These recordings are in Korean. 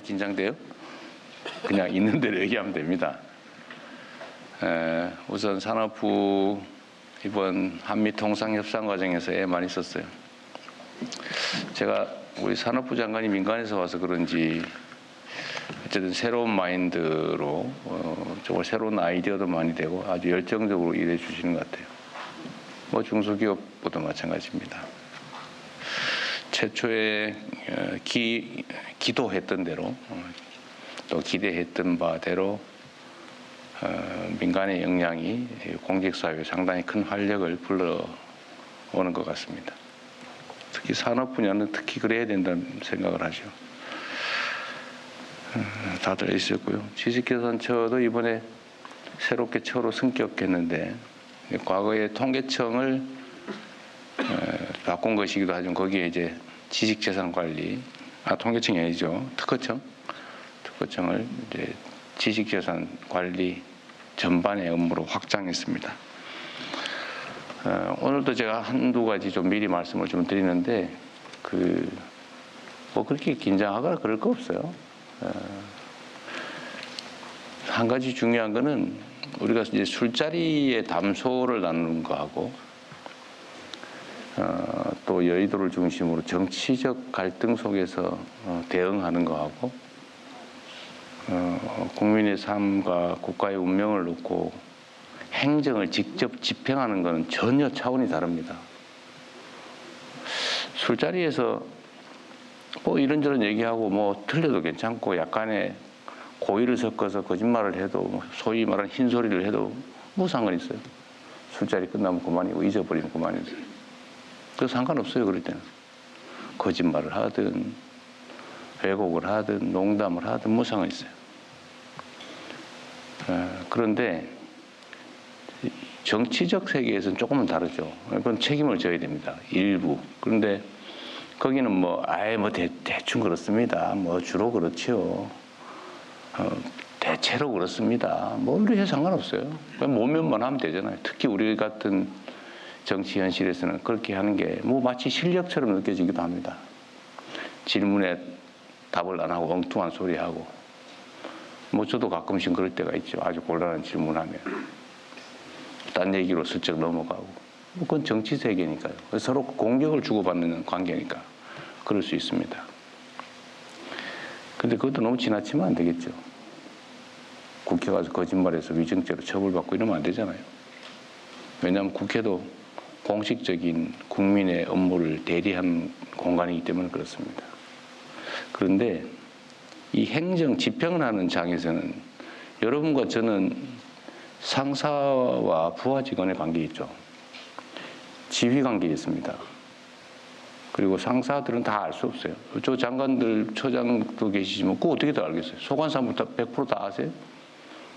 긴장돼요? 그냥 있는 대로 얘기하면 됩니다. 우선 산업부 이번 한미 통상협상 과정에서 애 많이 썼어요. 제가 우리 산업부 장관이 민간에서 와서 그런지 어쨌든 새로운 마인드로 정말 새로운 아이디어도 많이 되고 아주 열정적으로 일해 주시는 것 같아요. 뭐 중소기업보다 마찬가지입니다. 최초에 기도했던 대로 또 기대했던 바대로 민간의 역량이 공직사회에 상당히 큰 활력을 불러오는 것 같습니다. 특히 산업 분야는 특히 그래야 된다는 생각을 하죠. 다들 있었고요. 지식재산처도 이번에 새롭게 처로 승격했는데 과거에 통계청을 바꾼 것이기도 하지만 거기에 이제 지식재산관리, 통계청이 아니죠. 특허청을 이제 지식재산관리 전반의 업무로 확장했습니다. 오늘도 제가 한두 가지 좀 미리 말씀을 좀 드리는데 뭐 그렇게 긴장하거나 그럴 거 없어요. 한 가지 중요한 거는 우리가 이제 술자리의 담소를 나누는 거하고 또 여의도를 중심으로 정치적 갈등 속에서 대응하는 거하고 국민의 삶과 국가의 운명을 놓고 행정을 직접 집행하는 것은 전혀 차원이 다릅니다. 술자리에서 뭐 이런저런 얘기하고 뭐 틀려도 괜찮고 약간의 고의를 섞어서 거짓말을 해도 소위 말하는 흰소리를 해도 뭐 상관 있어요. 술자리 끝나면 그만이고 잊어버리면 그만이죠. 그래서 상관없어요. 그럴 때는 거짓말을 하든 왜곡을 하든 농담을 하든 뭐 상관 있어요. 그런데 정치적 세계에서는 조금은 다르죠. 그건 책임을 져야 됩니다. 일부. 그런데 거기는 뭐 대충 그렇습니다. 뭐 주로 그렇죠. 대체로 그렇습니다. 뭐 이렇게 상관없어요. 그냥 모면만 하면 되잖아요. 특히 우리 같은 정치 현실에서는 그렇게 하는 게 뭐 마치 실력처럼 느껴지기도 합니다. 질문에 답을 안 하고 엉뚱한 소리 하고 뭐 저도 가끔씩 그럴 때가 있죠. 아주 곤란한 질문하면 딴 얘기로 슬쩍 넘어가고 뭐 그건 정치 세계니까요. 서로 공격을 주고받는 관계니까 그럴 수 있습니다. 근데 그것도 너무 지나치면 안 되겠죠. 국회 가서 거짓말해서 위증죄로 처벌받고 이러면 안 되잖아요. 왜냐하면 국회도 공식적인 국민의 업무를 대리한 공간이기 때문에 그렇습니다. 그런데 이 행정 집행을 하는 장에서는 여러분과 저는 상사와 부하 직원의 관계 있죠. 지휘 관계에 있습니다. 그리고 상사들은 다 알 수 없어요. 저 장관들, 처장도 계시지만 그거 어떻게 다 알겠어요? 소관사부터 100% 다 아세요?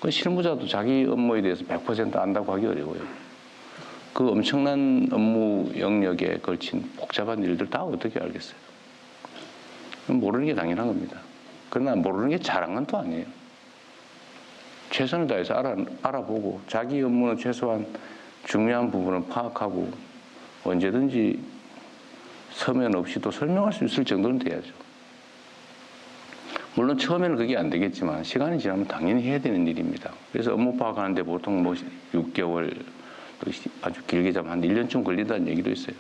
그 실무자도 자기 업무에 대해서 100% 안다고 하기 어려워요. 그 엄청난 업무 영역에 걸친 복잡한 일들 다 어떻게 알겠어요? 모르는 게 당연한 겁니다. 그러나 모르는 게 잘한 건 또 아니에요. 최선을 다해서 알아보고 자기 업무는 최소한 중요한 부분은 파악하고 언제든지 서면 없이도 설명할 수 있을 정도는 돼야죠. 물론 처음에는 그게 안 되겠지만 시간이 지나면 당연히 해야 되는 일입니다. 그래서 업무 파악하는데 보통 뭐 6개월 또 아주 길게 잡으면 한 1년쯤 걸린다는 얘기도 있어요.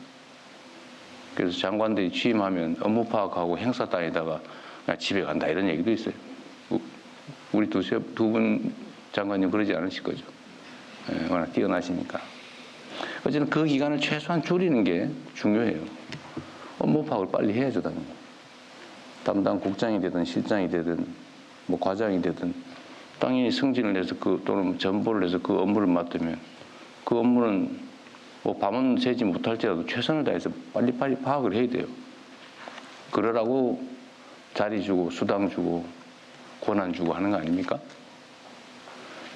그래서 장관들이 취임하면 업무 파악하고 행사 다니다가 그냥 집에 간다 이런 얘기도 있어요. 우리 두 분 장관님 그러지 않으실 거죠. 워낙 뛰어나시니까. 어쨌든 그 기간을 최소한 줄이는 게 중요해요. 업무 파악을 빨리 해야죠, 당연히. 담당 국장이 되든 실장이 되든 뭐 과장이 되든 당연히 승진을 해서 또는 전보를 해서 그 업무를 맡으면 그 업무는 뭐 밤은 새지 못할지라도 최선을 다해서 빨리빨리 파악을 해야 돼요. 그러라고 자리 주고 수당 주고 권한 주고 하는 거 아닙니까?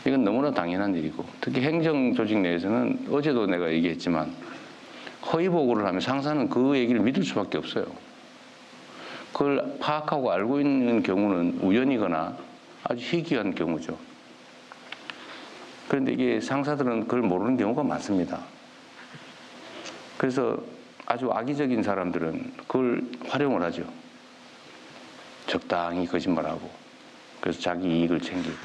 이건 너무나 당연한 일이고 특히 행정조직 내에서는 어제도 내가 얘기했지만 허위 보고를 하면 상사는 그 얘기를 믿을 수밖에 없어요. 그걸 파악하고 알고 있는 경우는 우연이거나 아주 희귀한 경우죠. 그런데 이게 상사들은 그걸 모르는 경우가 많습니다. 그래서 아주 악의적인 사람들은 그걸 활용을 하죠. 적당히 거짓말하고 그래서 자기 이익을 챙기고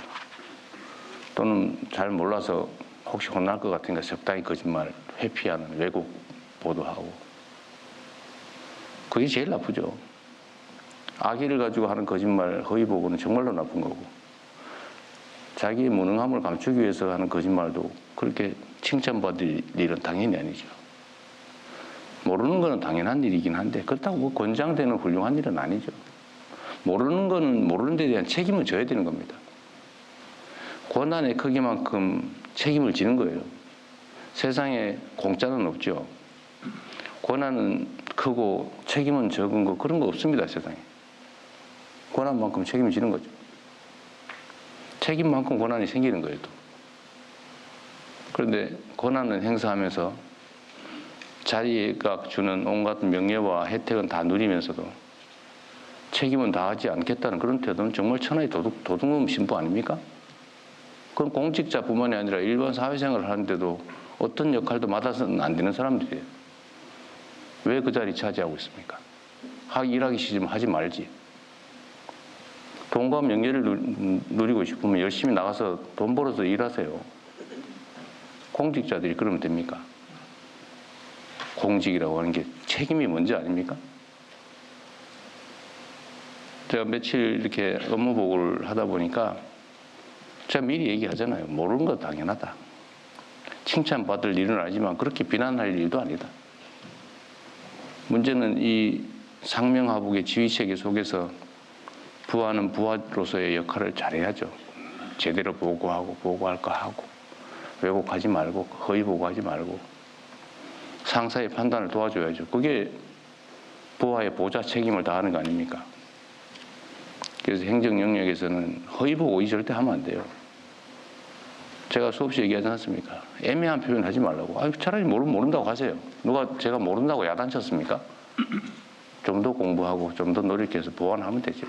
또는 잘 몰라서 혹시 혼날 것 같으니까 적당히 거짓말 회피하는 왜곡 보도하고 그게 제일 나쁘죠. 악의를 가지고 하는 거짓말 허위 보고는 정말로 나쁜 거고 자기의 무능함을 감추기 위해서 하는 거짓말도 그렇게 칭찬받을 일은 당연히 아니죠. 모르는 거는 당연한 일이긴 한데 그렇다고 뭐 권장되는 훌륭한 일은 아니죠. 모르는 거는 모르는 데 대한 책임을 져야 되는 겁니다. 권한의 크기만큼 책임을 지는 거예요. 세상에 공짜는 없죠. 권한은 크고 책임은 적은 거 그런 거 없습니다. 세상에. 권한만큼 책임을 지는 거죠. 책임만큼 권한이 생기는 거예요. 또. 그런데 권한을 행사하면서 자기가 주는 온갖 명예와 혜택은 다 누리면서도 책임은 다하지 않겠다는 그런 태도는 정말 천하의 도둑놈 신부 아닙니까? 그건 공직자뿐만이 아니라 일반 사회생활을 하는데도 어떤 역할도 맡아서는 안 되는 사람들이에요. 왜 그 자리 차지하고 있습니까? 일하기 싫으면 하지 말지. 돈과 명예를 누리고 싶으면 열심히 나가서 돈 벌어서 일하세요. 공직자들이 그러면 됩니까? 공직이라고 하는 게 책임이 먼저 아닙니까? 제가 며칠 이렇게 업무 보고를 하다 보니까 제가 미리 얘기하잖아요. 모르는 거 당연하다. 칭찬받을 일은 아니지만 그렇게 비난할 일도 아니다. 문제는 이 상명하복의 지휘체계 속에서 부하는 부하로서의 역할을 잘해야죠. 제대로 보고하고 보고할 거 하고 왜곡하지 말고 허위 보고하지 말고 상사의 판단을 도와줘야죠. 그게 부하의 보좌 책임을 다하는 거 아닙니까? 그래서 행정 영역에서는 허위 보고 절대 하면 안 돼요. 제가 수없이 얘기하지 않습니까? 애매한 표현 하지 말라고. 차라리 모른다고 하세요. 누가 제가 모른다고 야단쳤습니까? 좀 더 공부하고 좀 더 노력해서 보완하면 되죠.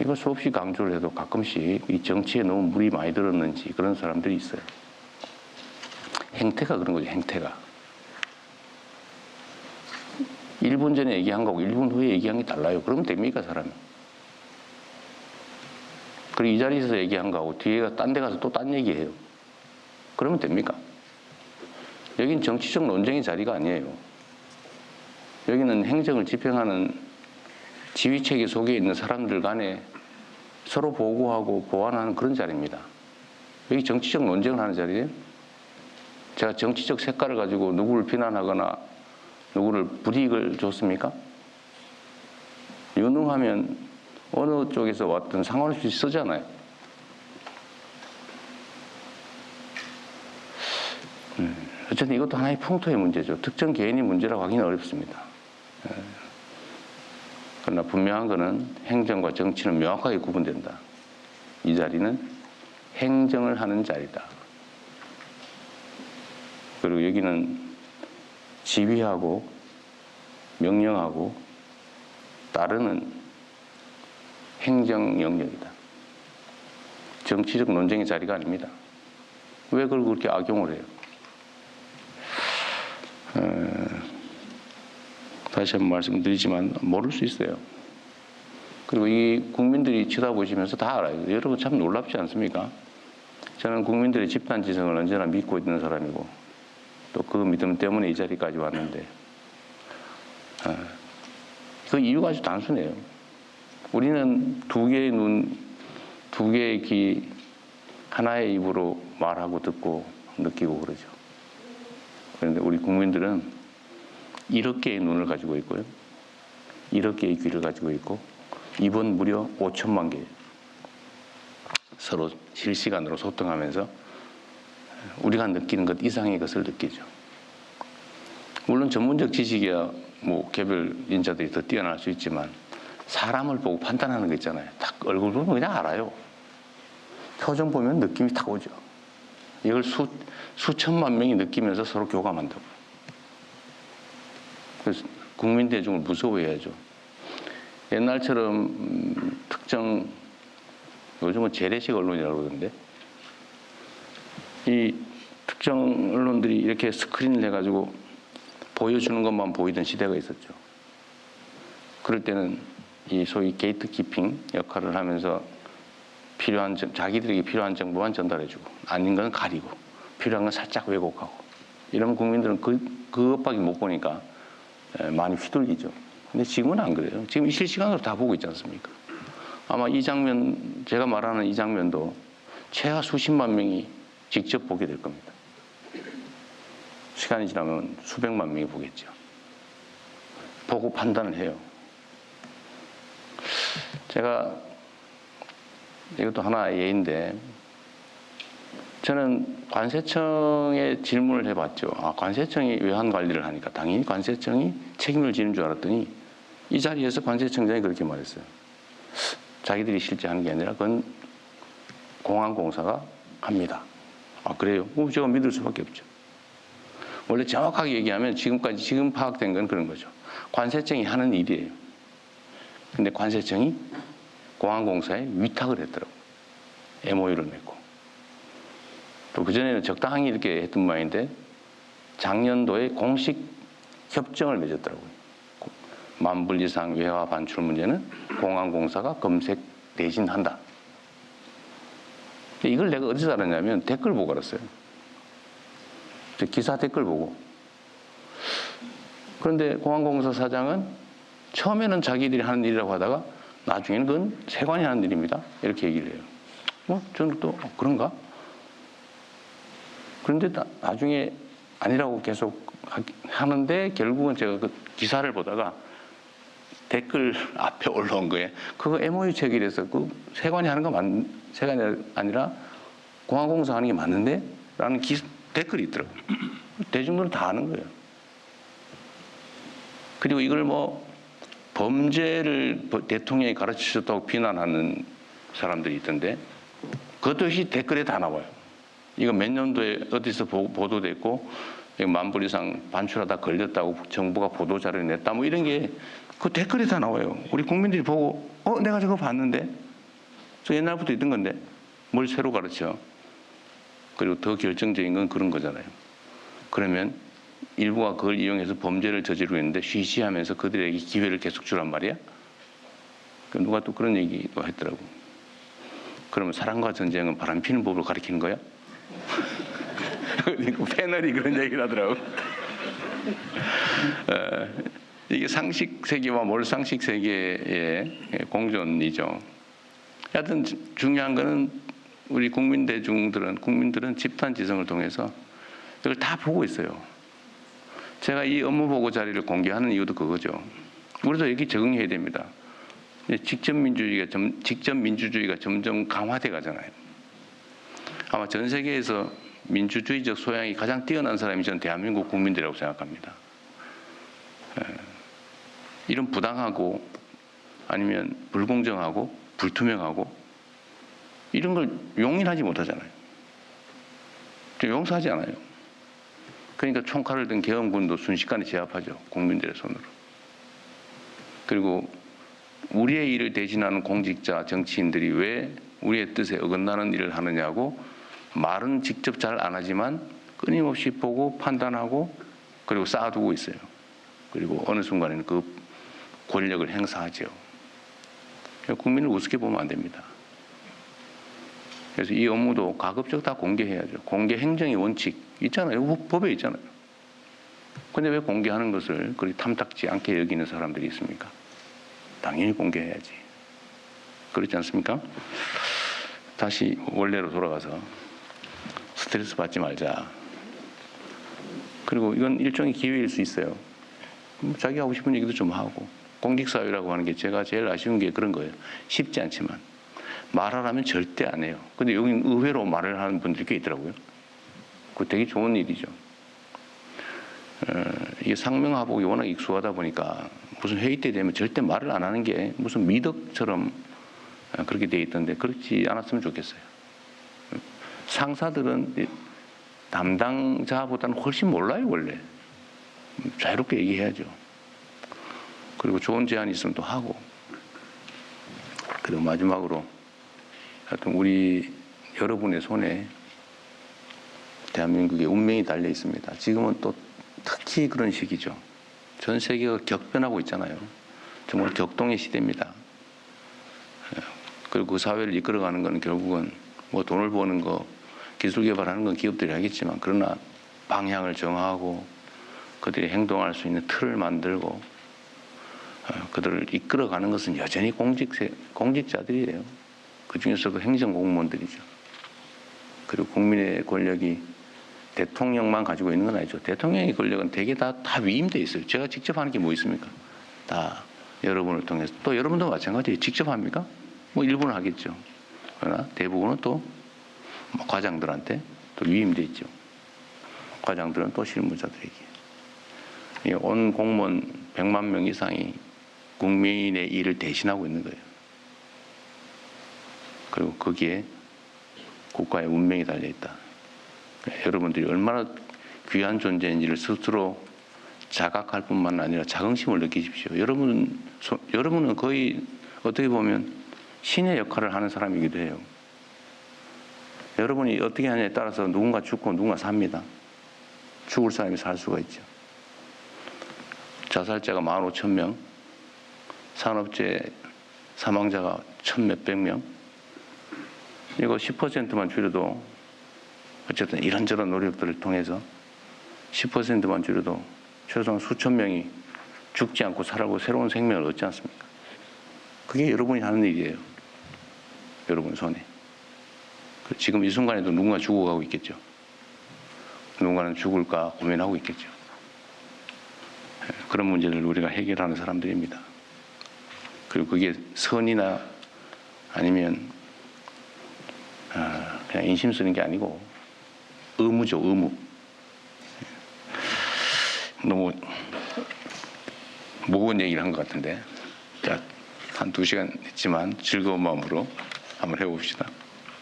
이거 수없이 강조를 해도 가끔씩 이 정치에 너무 물이 많이 들었는지 그런 사람들이 있어요. 행태가 그런 거죠. 행태가. 1분 전에 얘기한 거하고 1분 후에 얘기한 게 달라요. 그러면 됩니까 사람이? 그리고 이 자리에서 얘기한 거하고 뒤에가 딴 데 가서 또 딴 얘기해요. 그러면 됩니까? 여긴 정치적 논쟁의 자리가 아니에요. 여기는 행정을 집행하는 지휘체계 속에 있는 사람들 간에 서로 보고하고 보완하는 그런 자리입니다. 여기 정치적 논쟁을 하는 자리예요. 제가 정치적 색깔을 가지고 누구를 비난하거나 누구를 불이익을 줬습니까? 유능하면 어느 쪽에서 왔든 상관없이 쓰잖아요. 어쨌든 이것도 하나의 풍토의 문제죠. 특정 개인의 문제라고 하기는 어렵습니다. 그러나 분명한 것은 행정과 정치는 명확하게 구분된다. 이 자리는 행정을 하는 자리다. 그리고 여기는 지휘하고 명령하고 따르는 행정 영역이다. 정치적 논쟁의 자리가 아닙니다. 왜 그걸 그렇게 악용을 해요? 다시 한번 말씀드리지만 모를 수 있어요. 그리고 이 국민들이 쳐다보시면서 다 알아요. 여러분 참 놀랍지 않습니까? 저는 국민들의 집단지성을 언제나 믿고 있는 사람이고 또 그 믿음 때문에 이 자리까지 왔는데 그 이유가 아주 단순해요. 우리는 두 개의 눈, 두 개의 귀, 하나의 입으로 말하고 듣고 느끼고 그러죠. 그런데 우리 국민들은 1억 개의 눈을 가지고 있고요. 1억 개의 귀를 가지고 있고 입은 무려 5천만 개. 서로 실시간으로 소통하면서 우리가 느끼는 것 이상의 것을 느끼죠. 물론 전문적 지식이야 뭐 개별 인자들이 더 뛰어날 수 있지만 사람을 보고 판단하는 거 있잖아요. 딱 얼굴 보면 그냥 알아요. 표정 보면 느낌이 딱 오죠. 이걸 수천만 명이 느끼면서 서로 교감한다고. 그래서 국민 대중을 무서워해야죠. 옛날처럼 특정 요즘은 재래식 언론이라고 그러던데 이 특정 언론들이 이렇게 스크린을 해가지고 보여주는 것만 보이던 시대가 있었죠. 그럴 때는 이 소위 게이트키핑 역할을 하면서 자기들에게 필요한 정보만 전달해주고 아닌 건 가리고 필요한 건 살짝 왜곡하고 이러면 국민들은 그것밖에 못 보니까 많이 휘둘리죠. 근데 지금은 안 그래요. 지금 실시간으로 다 보고 있지 않습니까? 아마 이 장면, 제가 말하는 이 장면도 최하 수십만 명이 직접 보게 될 겁니다. 시간이 지나면 수백만 명이 보겠죠. 보고 판단을 해요. 제가 이것도 하나의 예인데 저는 관세청에 질문을 해봤죠. 관세청이 외환 관리를 하니까 당연히 관세청이 책임을 지는 줄 알았더니 이 자리에서 관세청장이 그렇게 말했어요. 자기들이 실제 하는 게 아니라 그건 공항공사가 합니다. 그래요? 그럼 제가 믿을 수밖에 없죠. 원래 정확하게 얘기하면 지금 파악된 건 그런 거죠. 관세청이 하는 일이에요. 근데 관세청이 공항공사에 위탁을 했더라고요. MOU를 맺고. 또 그전에는 적당히 이렇게 했던 모양인데 작년도에 공식 협정을 맺었더라고요. 10,000불 이상 외화 반출 문제는 공항공사가 검색 대신한다. 이걸 내가 어디서 알았냐면 댓글 보고 알았어요. 기사 댓글 보고. 그런데 공항공사 사장은 처음에는 자기들이 하는 일이라고 하다가 나중에는 그건 세관이 하는 일입니다. 이렇게 얘기를 해요. 저는 또 그런가? 그런데 나중에 아니라고 계속 하는데 결국은 제가 그 기사를 보다가 댓글 앞에 올라온 거예요. 그거 MOU 체결해서 그 세관이 하는 거 세관이 아니라 공항공사 하는 게 맞는데? 라는 댓글이 있더라고요. 대중들은 다 아는 거예요. 그리고 이걸 범죄를 대통령이 가르치셨다고 비난하는 사람들이 있던데 그것도 역시 댓글에 다 나와요. 이거 몇 년도에 어디서 보도됐고 10,000불 이상 반출하다 걸렸다고 정부가 보도자료를 냈다 이런 게 그 댓글에 다 나와요. 우리 국민들이 보고 내가 저거 봤는데 저 옛날부터 있던 건데 뭘 새로 가르쳐. 그리고 더 결정적인 건 그런 거잖아요. 그러면 일부가 그걸 이용해서 범죄를 저지르고 있는데 쉬쉬하면서 그들에게 기회를 계속 주란 말이야. 누가 또 그런 얘기도 했더라고. 그러면 사랑과 전쟁은 바람피는 법을 가리키는 거야? 패널이 그런 얘기를 하더라고. 이게 상식 세계와 몰상식 세계의 공존이죠. 하여튼 중요한 거는 우리 국민들은 집단 지성을 통해서 이걸 다 보고 있어요. 제가 이 업무보고 자리를 공개하는 이유도 그거죠. 우리도 여기 적응해야 됩니다. 직접 민주주의가 점점 강화돼 가잖아요. 아마 전 세계에서 민주주의적 소양이 가장 뛰어난 사람이 전 대한민국 국민들이라고 생각합니다. 이런 부당하고 아니면 불공정하고 불투명하고 이런 걸 용인하지 못하잖아요. 용서하지 않아요. 그러니까 총칼을 든 계엄군도 순식간에 제압하죠. 국민들의 손으로. 그리고 우리의 일을 대신하는 공직자, 정치인들이 왜 우리의 뜻에 어긋나는 일을 하느냐고 말은 직접 잘 안 하지만 끊임없이 보고 판단하고 그리고 쌓아두고 있어요. 그리고 어느 순간에는 그 권력을 행사하죠. 국민을 우습게 보면 안 됩니다. 그래서 이 업무도 가급적 다 공개해야죠. 공개 행정의 원칙 있잖아요. 법에 있잖아요. 근데 왜 공개하는 것을 그리 탐탁지 않게 여기는 사람들이 있습니까? 당연히 공개해야지. 그렇지 않습니까? 다시 원래로 돌아가서 스트레스 받지 말자. 그리고 이건 일종의 기회일 수 있어요. 자기 하고 싶은 얘기도 좀 하고. 공직사회라고 하는 게 제가 제일 아쉬운 게 그런 거예요. 쉽지 않지만. 말하라면 절대 안 해요. 근데 여기는 의외로 말을 하는 분들이 꽤 있더라고요. 그거 되게 좋은 일이죠. 이게 상명하복이 워낙 익숙하다 보니까 무슨 회의 때 되면 절대 말을 안 하는 게 무슨 미덕처럼 그렇게 돼 있던데 그렇지 않았으면 좋겠어요. 상사들은 담당자보다는 훨씬 몰라요, 원래. 자유롭게 얘기해야죠. 그리고 좋은 제안이 있으면 또 하고. 그리고 마지막으로 하여튼 우리 여러분의 손에 대한민국의 운명이 달려 있습니다. 지금은 또 특히 그런 시기죠. 전 세계가 격변하고 있잖아요. 정말 격동의 시대입니다. 그리고 그 사회를 이끌어가는 건 결국은 뭐 돈을 버는 거, 기술 개발하는 건 기업들이 하겠지만, 그러나 방향을 정하고 그들이 행동할 수 있는 틀을 만들고 그들을 이끌어가는 것은 여전히 공직자들이에요. 그 중에서도 행정공무원들이죠. 그리고 국민의 권력이 대통령만 가지고 있는 건 아니죠. 대통령의 권력은 대개 다 위임돼 있어요. 제가 직접 하는 게 뭐 있습니까? 다 여러분을 통해서. 또 여러분도 마찬가지예요. 직접 합니까? 뭐 일부는 하겠죠. 그러나 대부분은 또 과장들한테 또 위임돼 있죠. 과장들은 또 실무자들에게. 온 공무원 100만 명 이상이 국민의 일을 대신하고 있는 거예요. 그리고 거기에 국가의 운명이 달려있다. 여러분들이 얼마나 귀한 존재인지를 스스로 자각할 뿐만 아니라 자긍심을 느끼십시오. 여러분은 거의 어떻게 보면 신의 역할을 하는 사람이기도 해요. 여러분이 어떻게 하냐에 따라서 누군가 죽고 누군가 삽니다. 죽을 사람이 살 수가 있죠. 자살자가 15,000명, 산업재해 사망자가 1,몇백 명. 이거 10%만 줄여도 어쨌든 이런저런 노력들을 통해서 10%만 줄여도 최소한 수천 명이 죽지 않고 살아고 새로운 생명을 얻지 않습니까? 그게 여러분이 하는 일이에요. 여러분 손에. 지금 이 순간에도 누군가 죽어가고 있겠죠. 누군가는 죽을까 고민하고 있겠죠. 그런 문제를 우리가 해결하는 사람들입니다. 그리고 그게 선이나 아니면 그냥 인심 쓰는 게 아니고 의무죠, 의무. 너무 무거운 얘기를 한 것 같은데, 자, 한 2시간 했지만 즐거운 마음으로 한번 해봅시다.